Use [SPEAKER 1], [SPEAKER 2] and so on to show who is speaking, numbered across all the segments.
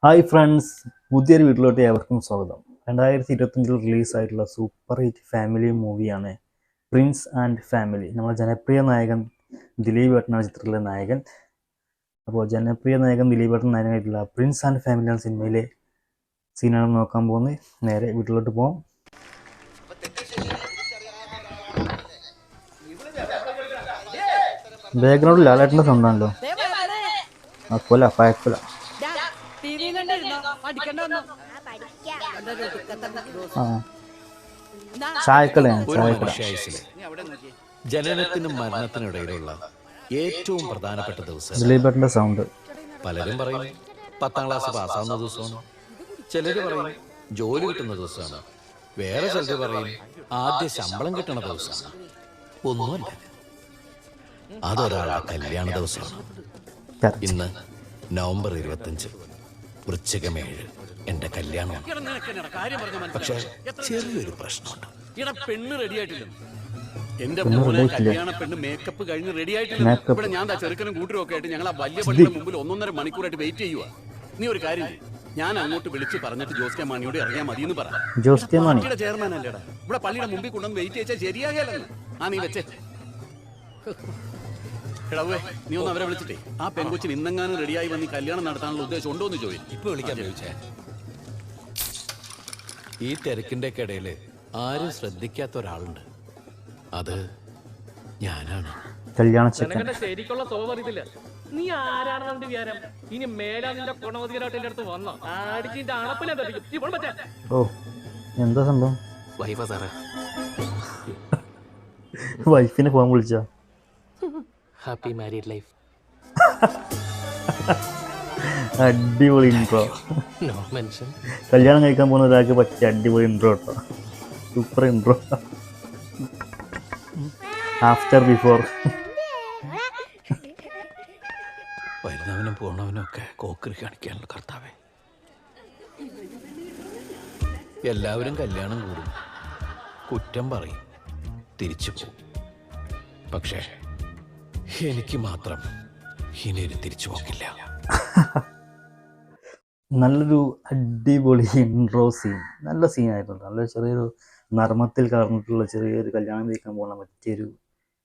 [SPEAKER 1] Hi friends, പുതിയൊരു വീട്ടിലോട്ട് ഏവർക്കും സ്വാഗതം. 2025 റിലീസായിട്ടുള്ള സൂപ്പർ ഹിറ്റ് ഫാമിലി മൂവിയാണ് പ്രിൻസ് ആൻഡ് ഫാമിലി. നമ്മുടെ ജനപ്രിയ നായകൻ ദിലീപ് ഏട്ടനാണ് ചിത്രത്തിലെ നായകൻ. അപ്പോൾ ജനപ്രിയ നായകൻ ദിലീപ് ഏട്ടൻ നായകനായിട്ടുള്ള പ്രിൻസ് ആൻഡ് ഫാമിലി എന്ന സിനിമയിലെ സീനാണ് നോക്കാൻ പോകുന്നത്. നേരെ വീട്ടിലോട്ട് പോകാം. ബാക്ക്ഗ്രൗണ്ടിൽ ലാലേട്ടൻ്റെ സൗണ്ടാണല്ലോ. കൊല പഴക്കൊല.
[SPEAKER 2] ജനനത്തിനും മരണത്തിനും ഇടയിലുള്ള ഏറ്റവും പ്രധാനപ്പെട്ട ദിവസം
[SPEAKER 1] ദിലീപേട്ടന്റെ സൗണ്ട്.
[SPEAKER 2] പലരും പറയും 10ാം ക്ലാസ് പാസ്സാവുന്ന ദിവസമാണ്, ചിലര് പറയും ജോലി കിട്ടുന്ന ദിവസമാണ്, വേറെ ചിലര് പറയും ആദ്യ ശമ്പളം കിട്ടുന്ന ദിവസമാണ്. ഒന്നുമല്ല, അതൊരാളുടെ കല്യാണ ദിവസമാണ്. ഇന്ന് നവംബർ 25 വൃശ്ചികം 7 എന്റെ കല്യാണമാണ്. പക്ഷെ ചെറിയൊരു പ്രശ്നമുണ്ട്.
[SPEAKER 3] പെണ്ണ് റെഡിയായിട്ടില്ല. എന്റെ മോനെ കല്യാണ പെണ്ണ് മേക്കപ്പ് കഴിഞ്ഞ് റെഡി ആയിട്ടില്ല. ഇവിടെ ഞാൻ ചെറുക്കനും കൂട്ടരും ഒക്കെ ആയിട്ട് ഞങ്ങൾ ആ വലിയ പള്ളിയുടെ മുമ്പിൽ 1.5 മണിക്കൂറായിട്ട് വെയിറ്റ് ചെയ്യുക. നീ ഒരു കാര്യം, ഞാൻ അങ്ങോട്ട് വിളിച്ച് പറഞ്ഞിട്ട് ജോസ് കെ മാണിയോട് ഇറങ്ങിയാൽ മതി എന്ന് പറ.
[SPEAKER 1] ജോസ് കെ മാണി
[SPEAKER 3] ചെയർമാൻ അല്ലേടാ, ഇവിടെ പള്ളിയുടെ മുമ്പിൽ കൊണ്ടുവന്ന് വെയിറ്റ് ചെയ്താൽ ശരിയാകല്ലെന്ന്. നീ വെച്ചേ എടാവേ, നീ ഒന്ന് അവരെ വിളിച്ചിട്ടേ ആ പെൺകൊച്ചിന് ഇന്നെങ്ങാനും റെഡിയായി വന്ന് കല്യാണം നടത്താനുള്ള ഉദ്ദേശം ഉണ്ടോ എന്ന് ചോദിച്ചു.
[SPEAKER 2] ഇപ്പൊ വിളിക്കാൻ ചോദിച്ചേ. ഈ തിരക്കിന്റെ ഇടയില് ആരും ശ്രദ്ധിക്കാത്ത ഒരാളുണ്ട്, അത് ഞാനാണ്.
[SPEAKER 4] ശരിക്കുള്ള സ്വഭാവം അറിയത്തില്ല. നീ ആരാണെന്നെ വിചാരം? ഇനി മേലാ നിന്റെ കൊണവതികരായിട്ട് എന്റെ അടുത്ത് വന്നോ അടിച്ചിന്റെ അണപ്പിനെ തപ്പിക്കും.
[SPEAKER 1] ഓ, എന്താ സംഭവം?
[SPEAKER 2] വൈഫാ സാറേ.
[SPEAKER 1] വൈഫിനെ ഫോൺ വിളിച്ചാ?
[SPEAKER 4] Happy married life.
[SPEAKER 1] അടിപൊളി ഇൻട്രോ.
[SPEAKER 4] No mention.
[SPEAKER 1] കല്യാണം കഴിക്കാൻ പോകുന്ന ഒരാൾക്ക് പറ്റിയ അടിപൊളി ഇൻട്രോ കേട്ടോ. Super intro. After before.
[SPEAKER 2] വരുന്നവനും പോണവനും ഒക്കെ കോക്കറി കാണിക്കാനുള്ള കർത്താവേ. എല്ലാവരും കല്യാണം കൂടും, കുറ്റം പറയും, തിരിച്ചു പോകും. പക്ഷേ എനിക്ക് മാത്രം ഇനിയൊരു തിരിച്ചു പോക്കില്ല.
[SPEAKER 1] നല്ലൊരു അടിപൊളി ഇൻട്രോ സീൻ. നല്ല സീനായിരുന്നു. നല്ല ചെറിയൊരു നർമ്മത്തിൽ കലർന്നിട്ടുള്ള ചെറിയൊരു കല്യാണം കഴിക്കാൻ പോകാൻ പറ്റിയൊരു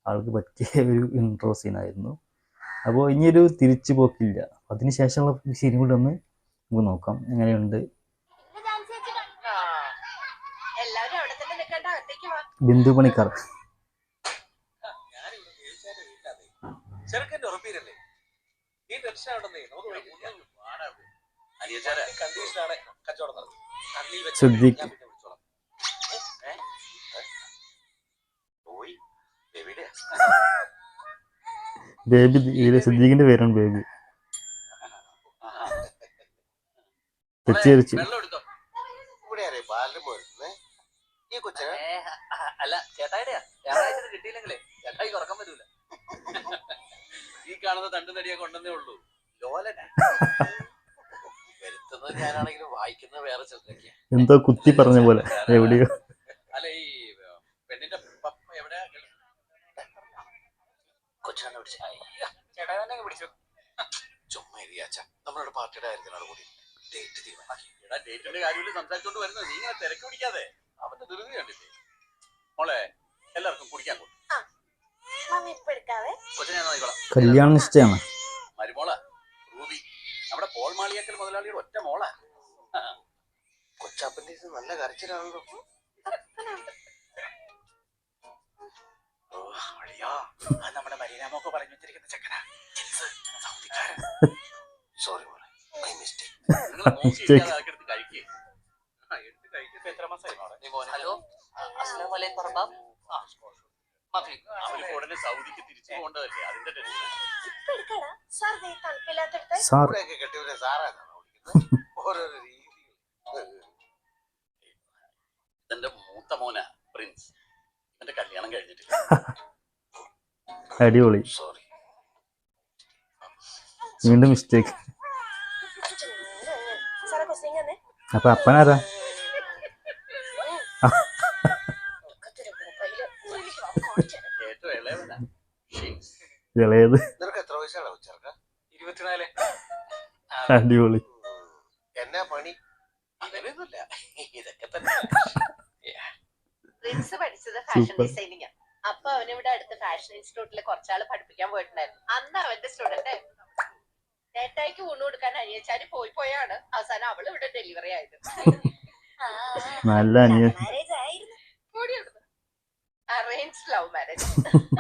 [SPEAKER 1] ആൾക്ക് പറ്റിയ ഒരു ഇൻട്രോ സീനായിരുന്നു. അപ്പോൾ ഇനിയൊരു തിരിച്ചു പോക്കില്ല. അതിന് ശേഷമുള്ള സീൻ കൂടെ ഒന്ന് നമുക്ക് നോക്കാം എങ്ങനെയുണ്ട്. ബിന്ദു പണിക്കർ. സിദ്ദീഖ്. ബേബി. ഇതിലെ സിദ്ദീഖിന്റെ പേരാണ് ബേബി. തെറ്റിദ്ധരിച്ചു.
[SPEAKER 3] അല്ല ചേട്ടായിടെയാ, കിട്ടിയില്ലെങ്കിലേ ചേട്ടായി ഉറക്കാൻ പറ്റൂല. ഈ കാണുന്ന തണ്ടു നടിയൊക്കെ ഉണ്ടെന്നേ ഉള്ളൂ. ലോലന വരുത്തുന്നത് ഞാനാണെങ്കിലും വായിക്കുന്നത് വേറെ ചിലരൊക്കെയാ.
[SPEAKER 1] എന്തോ കുത്തി പറഞ്ഞ പോലെ എവിടെയോ.
[SPEAKER 3] അല്ല, ഈ പെണ്ണിന്റെ പപ്പ എവിടെയാ? കൊച്ചാണ് പിടിച്ച. ചേട്ടായി തന്നെ പിടിച്ചു. ചുമ്മാ ഇരിയാച്ച, നമ്മളുടെ പാർട്ടിയുടെ കാര്യത്തിനാണ് കൂടി ഡേറ്റ് തീരുമാനിക്കും. എടാ, ഡേറ്റിന്റെ കാര്യത്തിൽ സംസാരിച്ചോണ്ട് വരുന്നത് നീ ഇങ്ങനെ തിരക്ക് പിടിക്കാതെ. അവന്റെ ധൃതി കണ്ടില്ലേ? മോളെ, എല്ലാവർക്കും കുടിക്കാൻ കൊടുക്കും.
[SPEAKER 1] കല്യാണ നിശ്ചയാണ്.
[SPEAKER 3] മരുമോള റൂബി, നമ്മുടെ പോൾ മാളിയേക്കൽ മുതലാളിയുടെ ഒറ്റ മോള. കൊച്ചാപ്പന്റെ നല്ല കരച്ചിലാണല്ലോ. നമ്മുടെ മരീനാമൊക്കെ പറഞ്ഞു വെച്ചിരിക്കുന്ന ചെക്കനാ. സോറി മോളെ, മൈ മിസ്റ്റേക്ക്. കഴിക്കേ. എത്ര മാസമായി? ഹലോ, അസ്സലാമു അലൈക്കും. അവര് ഉടനെ സൗദിക്ക് തിരിച്ചു പോകേണ്ടതല്ലേ, അതിന്റെ ഇതെന്റെ മൂത്ത മോന പ്രിൻസ്. എന്റെ കല്യാണം കഴിഞ്ഞിട്ടില്ല.
[SPEAKER 1] അടിപൊളി.
[SPEAKER 3] സോറി,
[SPEAKER 1] വീണ്ടും മിസ്റ്റേക്ക്. അപ്പൊ അപ്പനാരാ?
[SPEAKER 3] ഏറ്റവും ഇളയവനാ.
[SPEAKER 1] ഇളയത്.
[SPEAKER 3] നിനക്ക് എത്ര വയസ്സാണ്? 24.
[SPEAKER 1] അടിപൊളി.
[SPEAKER 3] എന്നാ പണി? അങ്ങനെയൊന്നുമില്ല, ഇതൊക്കെ തന്നെ.
[SPEAKER 5] പ്രിൻസ് പഠിച്ചത് ഫാഷൻ
[SPEAKER 1] Super.
[SPEAKER 5] ഡിസൈനിങ്. അപ്പൊ അവനിവിടെ അടുത്ത് ഫാഷൻ ഇൻസ്റ്റിറ്റ്യൂട്ടിൽ കുറച്ചാള് പഠിപ്പിക്കാൻ പോയിട്ടുണ്ടായിരുന്നു. അന്ന് അവന്റെ സ്റ്റുഡന്റ് നേട്ടായിക്ക് ഊണ് കൊടുക്കാൻ അനിയച്ചാരി പോയാണ് അവസാനം അവള് ഇവിടെ ഡെലിവറി ആയത്.
[SPEAKER 1] നല്ല അനിയൻ.
[SPEAKER 5] Arrange love marriage.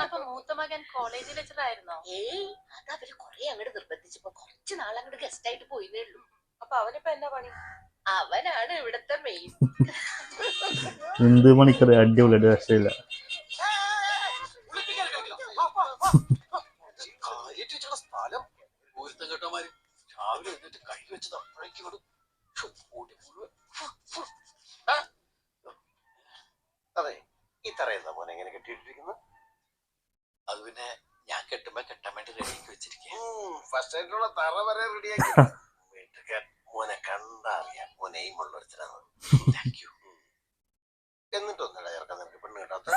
[SPEAKER 5] അപ്പൊ മൂത്ത മകൻ കോളേജിൽ ലെക്ചറായിരുന്നോ? ഏയ്, അത് അവര് കൊറേ അങ്ങോട്ട് നിർബന്ധിച്ചപ്പോ കുറച്ച് നാളങ്ങോട്ട് ഗസ്റ്റ് ആയിട്ട് പോയിന്നേ ഉള്ളൂ. അപ്പൊ അവനിപ്പോ എന്നാ പണി? അവനാണ് ഇവിടത്തെ മെയിൻ.
[SPEAKER 1] എന്ത് പണിക്കറി അടിപൊളി രക്ഷയില്ല.
[SPEAKER 3] സ്ഥലം പൂരത്തം കേട്ടോമാര് രാവിലെ എന്നിട്ട് കൈ വെച്ചത് അപ്പോഴേക്കും അതെ, ഈ തറയുന്ന മോനെ എങ്ങനെ കെട്ടിയിട്ടിരിക്കുന്നു? അത് പിന്നെ ഞാൻ കെട്ടുമ്പോ കെട്ടാൻ വേണ്ടി റെഡിയാക്കി വെച്ചിരിക്കും. ഫസ്റ്റ് ആയിട്ടുള്ള തറ വരെ റെഡിയാക്കി. മോനെ കണ്ടറിയാം മോനെ എയിമുള്ളൊരുത്തരാണ്. എന്നിട്ടൊന്നല്ല ചേർക്കാൻ നിനക്ക് പെണ്ണ് കേട്ടാത്ത.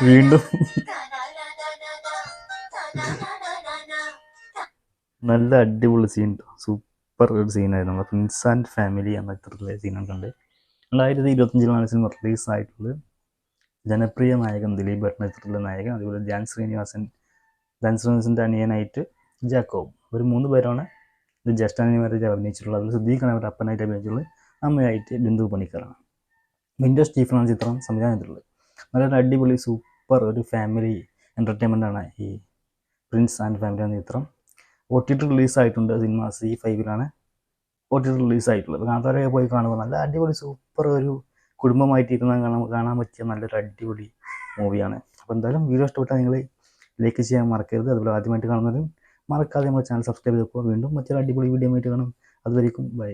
[SPEAKER 1] വീണ്ടും നല്ല അടിപൊളി സീൻ, സൂപ്പർ ഒരു സീനായിരുന്നു. നമ്മുടെ പ്രിൻസ് ആൻഡ് ഫാമിലി എന്ന ചിത്രത്തിലെ സീനൊക്കെ 2025 സിനിമ റിലീസായിട്ടുള്ളത്. ജനപ്രിയ നായകൻ ദിലീപ് ഭട്ട് ചിത്രത്തിലെ നായകൻ, അതുപോലെ ധ്യാൻ ശ്രീനിവാസൻ്റെ അനിയനായിട്ട് ജാക്കോബ്. ഒരു 3 പേരാണ് ഇത് ജ്യേഷ്ഠാനിയന്മാരായിട്ട് അഭിനയിച്ചിട്ടുള്ളത്. അതിൽ സിദ്ദീഖാണ് അവരുടെ അപ്പനായിട്ട് അഭിനയിച്ചിട്ടുള്ളത്. അമ്മയായിട്ട് ബിന്ദു പണിക്കറാണ്. വിൻഡോ സ്റ്റീഫനാണ് ചിത്രം സംവിധാനം ചെയ്തിട്ടുള്ളത്. നല്ലൊരു അടിപൊളി സൂപ്പർ ഒരു ഫാമിലി എൻ്റർടൈൻമെൻ്റാണ് ഈ പ്രിൻസ് ആൻഡ് ഫാമിലി എന്ന ചിത്രം. OTT റിലീസായിട്ടുണ്ട്. സിനിമ C5 OTT റിലീസായിട്ടുള്ളത്. കാണാത്തവരൊക്കെ പോയി കാണുമ്പോൾ നല്ല അടിപൊളി സൂപ്പർ ഒരു കുടുംബമായിട്ട് ഇരുന്നാൽ കാണാൻ പറ്റിയ നല്ലൊരു അടിപൊളി മൂവിയാണ്. അപ്പോൾ എന്തായാലും വീഡിയോ ഇഷ്ടപ്പെട്ടാൽ നിങ്ങൾ ലൈക്ക് ചെയ്യാൻ മറക്കരുത്. അതുപോലെ ആദ്യമായിട്ട് കാണുന്നവരും മറക്കാതെ നമ്മുടെ ചാനൽ സബ്സ്ക്രൈബ് ചെയ്തപ്പോൾ വീണ്ടും മറ്റൊരു അടിപൊളി വീഡിയോ ആയിട്ട് കാണും. അതുവരെയും ബൈ.